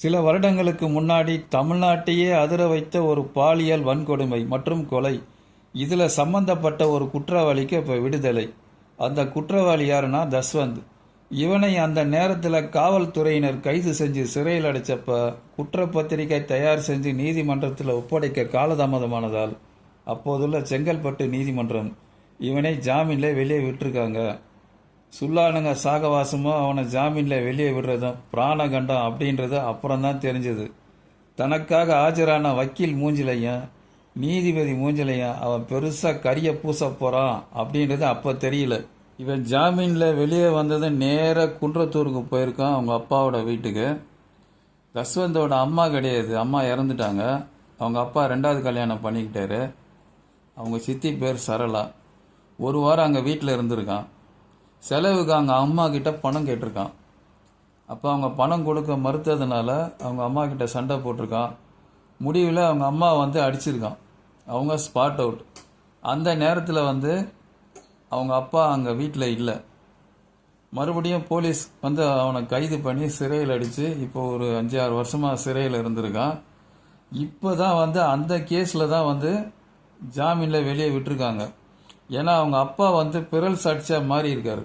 சில வருடங்களுக்கு முன்னாடி தமிழ்நாட்டையே அதிர வைத்த ஒரு பாலியல் வன்கொடுமை மற்றும் கொலை. இதில் சம்பந்தப்பட்ட ஒரு குற்றவாளிக்கு இப்போ விடுதலை. அந்த குற்றவாளி யாருன்னா தஸ்வந்த். இவனை அந்த நேரத்தில் காவல்துறையினர் கைது செஞ்சு சிறையில் அடைச்சப்ப குற்றப்பத்திரிகை தயார் செஞ்சு நீதிமன்றத்தில் ஒப்படைக்க காலதாமதமானதால் அப்போதுள்ள செங்கல்பட்டு நீதிமன்றம் இவனை ஜாமீனில் வெளியே விட்டுருக்காங்க. சுல்லானுங்க சாகவாசமோ அவனை ஜாமீனில் வெளியே விடுறதும் பிராணகண்டம் அப்படின்றது அப்புறம்தான் தெரிஞ்சது. தனக்காக ஆஜரான வக்கீல் மூஞ்சிலையும் நீதிபதி மூஞ்சிலையும் அவன் பெருசாக கரிய பூச போகிறான் அப்படின்றது அப்போ தெரியல. இவன் ஜாமீனில் வெளியே வந்தது நேராக குன்றத்தூருக்கு போயிருக்கான் அவங்க அப்பாவோட வீட்டுக்கு. தஸ்வந்தோட அம்மா கிடையாது, அம்மா இறந்துட்டாங்க. அவங்க அப்பா 2வது கல்யாணம் பண்ணிக்கிட்டாரு. அவங்க சித்தி பேர் சரளா. ஒரு வாரம் அங்கே வீட்டில் இருந்திருக்கான். செலவுக்கு அவங்க அம்மா கிட்ட பணம் கேட்டிருக்கான். அப்போ அவங்க பணம் கொடுக்க மறுத்ததுனால அவங்க அம்மா கிட்ட சண்டை போட்டிருக்கான். முடிவில் அவங்க அம்மா அடிச்சிருக்கான். அவங்க ஸ்பாட் அவுட். அந்த நேரத்தில் அவங்க அப்பா அங்கே வீட்டில் இல்லை. மறுபடியும் போலீஸ் அவனை கைது பண்ணி சிறையில் அடித்து இப்போ ஒரு 5-6 வருஷமாக சிறையில் இருந்திருக்கான். இப்போ தான் அந்த கேஸில் தான் ஜாமீனில் வெளியே விட்டுருக்காங்க. ஏன்னா அவங்க அப்பா பிறல் சாட்சியாக மாறி இருக்காரு.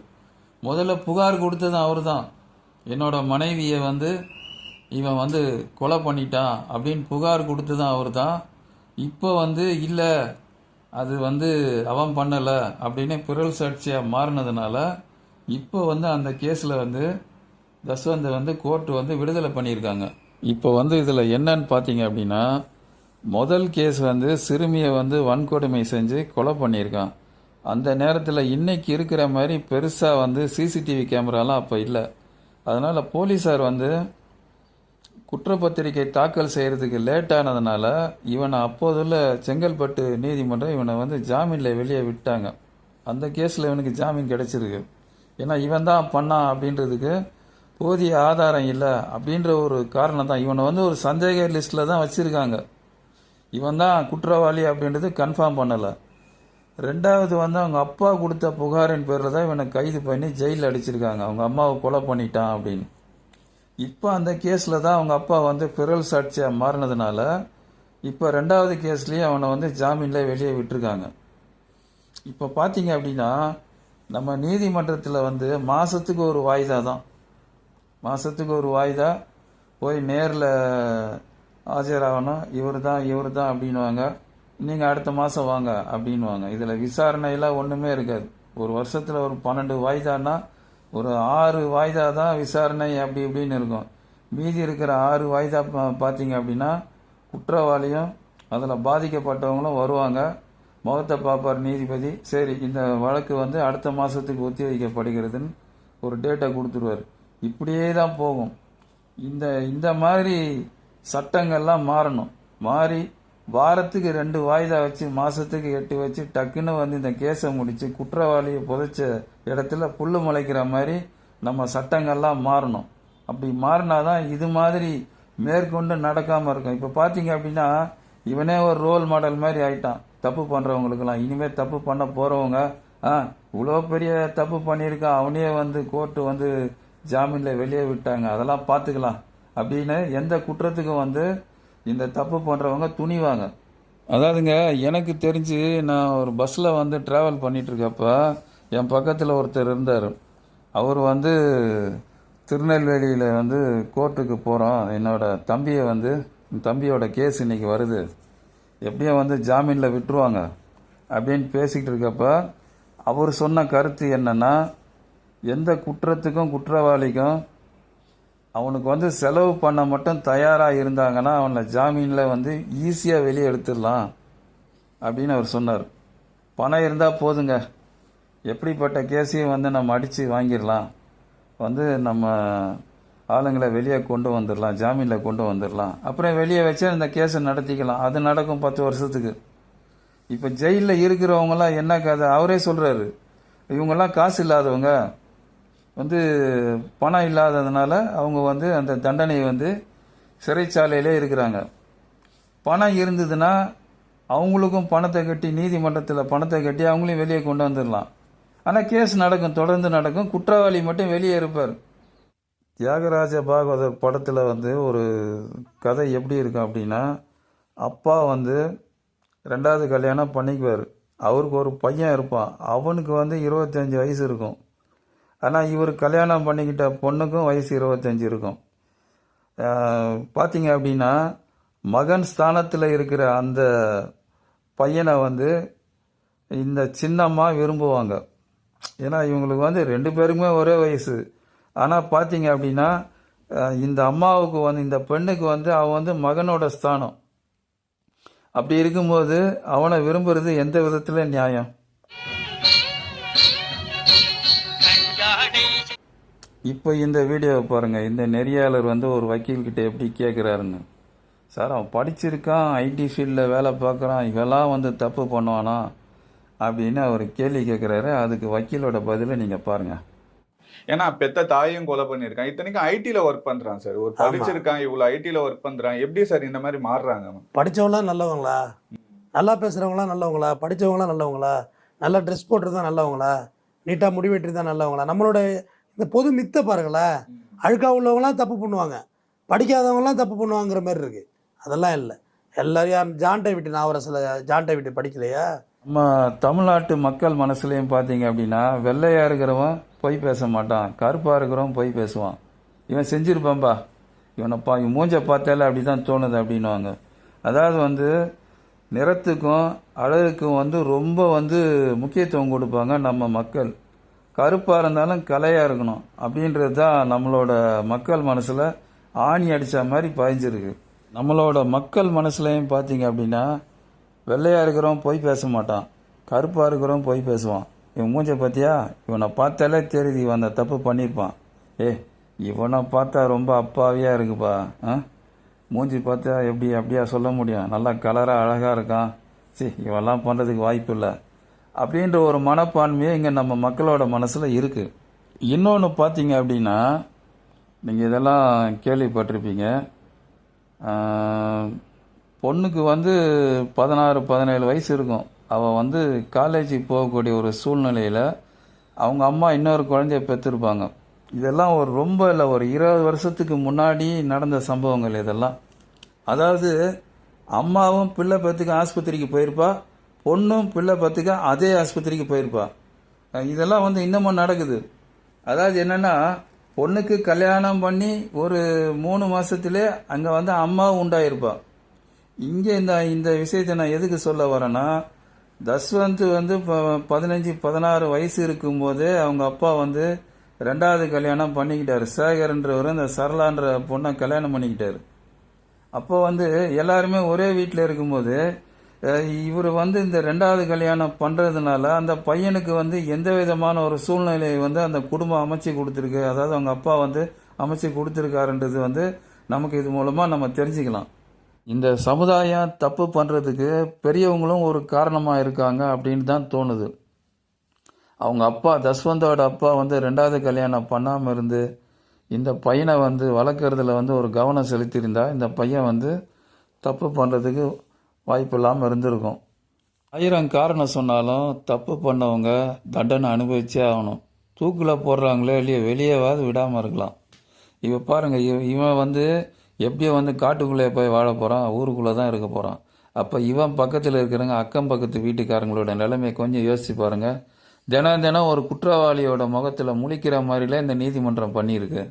முதல்ல புகார் கொடுத்ததும் அவர் தான். என்னோட மனைவியை இவன் கொலை பண்ணிட்டான் அப்படின்னு புகார் கொடுத்ததும் அவர் தான். இப்போ இல்லை அது அவன் பண்ணலை அப்படின்னு பிறல் சாட்சியாக மாறினதுனால இப்போ அந்த கேஸில் தஸ்வந்தை கோர்ட்டு விடுதலை பண்ணியிருக்காங்க. இப்போ இதில் என்னன்னு பார்த்தீங்க அப்படின்னா, முதல் கேஸ் சிறுமியை வன்கொடுமை செஞ்சு கொலை பண்ணியிருக்கான். அந்த நேரத்தில் இன்னைக்கு இருக்கிற மாதிரி பெருசாக சிசிடிவி கேமராலாம் அப்போ இல்லை. அதனால் போலீஸார் குற்றப்பத்திரிகை தாக்கல் செய்கிறதுக்கு லேட் ஆனதுனால இவனை அப்போதுள்ள செங்கல்பட்டு நீதிமன்றம் இவனை ஜாமீனில் வெளியே விட்டாங்க. அந்த கேஸில் இவனுக்கு ஜாமீன் கிடைச்சிருக்கு. ஏன்னா இவன் தான் பண்ணான் அப்படின்றதுக்கு போதிய ஆதாரம் இல்லை அப்படின்ற ஒரு காரணம் தான். இவனை ஒரு சந்தேக லிஸ்ட்டில் தான் வச்சுருக்காங்க. இவன் தான் குற்றவாளி அப்படின்றது கன்ஃபார்ம் பண்ணலை. 2வது அவங்க அப்பா கொடுத்த புகாரின் பேரில் தான் இவனை கைது பண்ணி ஜெயிலில் அடிச்சிருக்காங்க. அவங்க அம்மாவை கொலை பண்ணிட்டான் அப்படின்னு. இப்போ அந்த கேஸில் தான் அவங்க அப்பா பிறல் சாட்சியாக மாறினதுனால இப்போ 2வது கேஸ்லேயே அவனை ஜாமீனில் வெளியே விட்டுருக்காங்க. இப்போ பார்த்தீங்க அப்படின்னா நம்ம நீதிமன்றத்தில் மாதத்துக்கு ஒரு வாய்தா தான். மாதத்துக்கு ஒரு வாய்தா போய் நேரில் ஆஜராகணும். இவர் தான் அப்படின்வாங்க. நீங்கள் அடுத்த மாதம் வாங்க அப்படின்வாங்க. இதில் விசாரணையெல்லாம் ஒன்றுமே இருக்காது. ஒரு வருஷத்தில் ஒரு 12 வாய்தான்னா ஒரு 6 வாய்தா தான் விசாரணை அப்படி இப்படின்னு இருக்கும். மீதி இருக்கிற 6 வாய்தா பார்த்தீங்க அப்படின்னா குற்றவாளியும் அதில் பாதிக்கப்பட்டவங்களும் வருவாங்க. முகத்தை பார்ப்பார் நீதிபதி. சரி, இந்த வழக்கு அடுத்த மாதத்துக்கு ஒத்தி வைக்கப்படுகிறதுன்னு ஒரு டேட்டை கொடுத்துருவார். இப்படியே தான் போகும். இந்த மாதிரி சட்டங்கள்லாம் மாறணும். மாறி வாரத்துக்கு 2 வாய்தா வச்சு மாதத்துக்கு 8 வச்சு டக்குன்னு இந்த கேஸை முடித்து குற்றவாளியை புதைச்ச இடத்துல புல்லு முளைக்கிற மாதிரி நம்ம சட்டங்கள்லாம் மாறணும். அப்படி மாறினாதான் இது மாதிரி மேற்கொண்டு நடக்காமல் இருக்கும். இப்போ பார்த்தீங்க அப்படின்னா இவனே ஒரு ரோல் மாடல் மாதிரி ஆயிட்டான் தப்பு பண்ணுறவங்களுக்கெல்லாம். இனிமேல் தப்பு பண்ண போகிறவங்க இவ்வளோ பெரிய தப்பு பண்ணியிருக்கான், அவனே கோர்ட்டு ஜாமீனில் வெளியே விட்டாங்க, அதெல்லாம் பார்த்துக்கலாம் அப்படின்னு எந்த குற்றத்துக்கும் இந்த தப்பு பண்ணுறவங்க துணிவாங்க. அதாவதுங்க, எனக்கு தெரிஞ்சு நான் ஒரு பஸ்ஸில் ட்ராவல் பண்ணிகிட்ருக்கப்ப என் பக்கத்தில் ஒருத்தர் இருந்தார். அவர் திருநெல்வேலியில் கோர்ட்டுக்கு போகிறோம், என்னோட தம்பியோட கேஸ் இன்றைக்கி வருது, எப்படியும் ஜாமீனில் விட்டுருவாங்க அப்படின்னு பேசிக்கிட்டு இருக்கப்ப அவர் சொன்ன கருத்து என்னென்னா, எந்த குற்றத்துக்கும் குற்றவாளிக்கும் அவனுக்கு செலவு பண்ண மட்டும் தயாராக இருந்தாங்கன்னா அவனை ஜாமீனில் ஈஸியாக வெளியே எடுத்துடலாம் அப்படின்னு அவர் சொன்னார். பணம் இருந்தால் போதுங்க, எப்படிப்பட்ட கேஸையும் நம்ம அடித்து வாங்கிடலாம், நம்ம ஆளுங்களை வெளியே கொண்டு வந்துடலாம், ஜாமீனில் கொண்டு வந்துடலாம், அப்புறம் வெளியே வச்சா இந்த கேஸை நடத்திக்கலாம். அது நடக்கும் 10 வருஷத்துக்கு. இப்போ ஜெயிலில் இருக்கிறவங்களாம் என்ன கதை அவரே சொல்கிறாரு. இவங்கெல்லாம் காசு இல்லாதவங்க, பணம் இல்லாததுனால அவங்க அந்த தண்டனையை சிறைச்சாலையிலே இருக்கிறாங்க. பணம் இருந்ததுன்னா அவங்களுக்கும் பணத்தை கட்டி நீதிமன்றத்தில் பணத்தை கட்டி அவங்களையும் வெளியே கொண்டு வந்துடலாம். ஆனால் கேஸ் நடக்கும், தொடர்ந்து நடக்கும், குற்றவாளி மட்டும் வெளியே இருப்பார். தியாகராஜ பாகவதர் படத்தில் வந்து ஒரு கதை எப்படி இருக்கும் அப்படின்னா, அப்பா வந்து ரெண்டாவது கல்யாணம் பண்ணிக்குவார். அவருக்கு ஒரு பையன் இருப்பான். அவனுக்கு வந்து 25 வயசு இருக்கும். ஆனால் இவர் கல்யாணம் பண்ணிக்கிட்ட பொண்ணுக்கும் வயசு 25 இருக்கும். பார்த்தீங்க அப்படின்னா மகன் ஸ்தானத்தில் இருக்கிற அந்த பையனை வந்து இந்த சின்னம்மா விரும்புவாங்க. ஏன்னா இவங்களுக்கு வந்து ரெண்டு பேருக்குமே ஒரே வயசு. ஆனால் பார்த்தீங்க அப்படின்னா இந்த அம்மாவுக்கு வந்து இந்த பெண்ணுக்கு வந்து அவன் வந்து மகனோட ஸ்தானம். அப்படி இருக்கும்போது அவனை விரும்புறது எந்த விதத்தில் நியாயம்? இப்போ இந்த வீடியோவை பாருங்கள். இந்த நெறியாளர் வந்து ஒரு வக்கீல்கிட்ட எப்படி கேட்குறாருன்னு. சார், அவன் படிச்சிருக்கான், ஐடி ஃபீல்டில் வேலை பார்க்குறான், இவெல்லாம் வந்து தப்பு பண்ணுவானா அப்படின்னு அவர் கேள்வி கேட்குறாரு. அதுக்கு வக்கீலோட பதிலை நீங்கள் பாருங்கள். ஏன்னா பெத்த தாயும் கொலை பண்ணியிருக்கான். இத்தனைக்கும் ஐடில ஒர்க் பண்றான் சார். ஒரு படிச்சிருக்கான், இவ்வளவு ஐடில ஒர்க் பண்றான். எப்படி சார் இந்த மாதிரி மாறுறாங்க? படித்தவங்களாம் நல்லவங்களா? நல்லா பேசுகிறவங்களாம் நல்லவங்களா? படித்தவங்களாம் நல்லவங்களா? நல்லா ட்ரெஸ் போட்டுருந்தா நல்லவங்களா? நீட்டாக முடி வெட்டிருந்தா நல்லவங்களா? நம்மளோட இந்த பொது மித்தை பாருங்களேன். அழுக்கா உள்ளவங்களாம் தப்பு பண்ணுவாங்க, படிக்காதவங்களாம் தப்பு பண்ணுவாங்கிற மாதிரி இருக்கு. அதெல்லாம் இல்லை. எல்லாரையும் ஜான்டை விட்டு நாவரசில் ஜான்டை விட்டு படிக்கலையா? நம்ம தமிழ்நாட்டு மக்கள் மனசுலையும் பார்த்தீங்க அப்படின்னா, வெள்ளையாக இருக்கிறவன் பொய் பேச மாட்டான், கருப்பாக இருக்கிறவன் பொய் பேசுவான். இவன் செஞ்சிருப்பான்பா, இவன் மூஞ்ச பார்த்தால அப்படி தான் தோணுது அப்படின்வாங்க. அதாவது வந்து நிறத்துக்கும் அழகுக்கும் வந்து ரொம்ப வந்து முக்கியத்துவம் கொடுப்பாங்க நம்ம மக்கள். கருப்பாக இருந்தாலும் கலையாக இருக்கணும் அப்படின்றது தான் நம்மளோட மக்கள் மனசில் ஆணி அடித்த மாதிரி பாய்ஞ்சிருக்கு. நம்மளோட மக்கள் மனசுலையும் பார்த்தீங்க அப்படின்னா, வெள்ளையாக இருக்கிறவன் பொய் பேச மாட்டான், கருப்பாக இருக்கிறவன் பொய் பேசுவான். இவன் மூஞ்ச பார்த்தியா, இவனை பார்த்தாலே தெரியுது இவன் அந்த தப்பு பண்ணியிருப்பான். இவனை பார்த்தா ரொம்ப அப்பாவியாக இருக்குப்பா, மூஞ்சி பார்த்தா எப்படி அப்படியா சொல்ல முடியும், நல்லா கலராக அழகாக இருக்கான், இவெல்லாம் பண்ணுறதுக்கு வாய்ப்பு இல்லை அப்படின்ற ஒரு மனப்பான்மையே இங்கே நம்ம மக்களோட மனசில் இருக்குது. இன்னொன்று பார்த்தீங்க அப்படின்னா, நீங்கள் இதெல்லாம் கேள்விப்பட்டிருப்பீங்க. பொண்ணுக்கு வந்து 16-17 வயசு இருக்கும். அவள் வந்து காலேஜுக்கு போகக்கூடிய ஒரு சூழ்நிலையில் அவங்க அம்மா இன்னொரு குழந்தைய பெற்றிருப்பாங்க. இதெல்லாம் ஒரு ரொம்ப இல்லை, ஒரு 20 வருஷத்துக்கு முன்னாடி நடந்த சம்பவங்கள் இதெல்லாம். அதாவது அம்மாவும் பிள்ளை பெற்றுக்க ஆஸ்பத்திரிக்கு போயிருப்பா, பொண்ணும் பிள்ளை பெற்றுக்க அதே ஆஸ்பத்திரிக்கு போயிருப்பா. இதெல்லாம் வந்து இன்னமும் நடக்குது. அதாவது என்னென்னா, பொண்ணுக்கு கல்யாணம் பண்ணி ஒரு 3 மாதத்துலே அங்கே வந்து அம்மாவும் உண்டாயிருப்பா. இங்கே இந்த விஷயத்தை நான் எதுக்கு சொல்ல வரேன்னா, தஸ்வந்த் வந்து 15-16 வயசு இருக்கும்போதே அவங்க அப்பா வந்து 2வது கல்யாணம் பண்ணிக்கிட்டார். சேகர்ன்றவர் இந்த சரளான்ற பொண்ணை கல்யாணம் பண்ணிக்கிட்டார். அப்போ வந்து எல்லாருமே ஒரே வீட்டில் இருக்கும்போது இவர் வந்து இந்த 2வது கல்யாணம் பண்ணுறதுனால அந்த பையனுக்கு வந்து எந்த விதமான ஒரு சூழ்நிலையை வந்து அந்த குடும்பம் அமைச்சு கொடுத்துருக்கு, அதாவது அவங்க அப்பா வந்து அமைச்சு கொடுத்துருக்காருன்றது வந்து நமக்கு இது மூலமாக நம்ம தெரிஞ்சுக்கலாம். இந்த சமுதாயம் தப்பு பண்ணுறதுக்கு பெரியவங்களும் ஒரு காரணமாக இருக்காங்க அப்படின்னு தான் தோணுது. அவங்க அப்பா தஸ்வந்தோட அப்பா வந்து 2வது கல்யாணம் பண்ணாமல் இருந்து இந்த பையனை வந்து வளர்க்குறதுல வந்து ஒரு கவனம் செலுத்தியிருந்தா இந்த பையன் வந்து தப்பு பண்ணுறதுக்கு வாய்ப்பு இல்லாமல் இருந்திருக்கும். 1000 காரணம் சொன்னாலும் தப்பு பண்ணவங்க தண்டனை அனுபவிச்சே ஆகணும். தூக்கில் போடுறாங்களே இல்லையோ வெளியேவாது விடாமல் இருக்கலாம். இப்போ பாருங்கள், இவன் வந்து எப்படியோ வந்து காட்டுக்குள்ளே போய் வாழ போகிறான், ஊருக்குள்ளே தான் இருக்க போகிறான். அப்போ இவன் பக்கத்தில் இருக்கிறவங்க அக்கம் பக்கத்து வீட்டுக்காரங்களோட நிலைமையை கொஞ்சம் யோசிச்சு பாருங்கள். தினம் தினம் ஒரு குற்றவாளியோட முகத்தில் முழிக்கிற மாதிரிலாம் இந்த நீதிமன்றம் பண்ணியிருக்கு.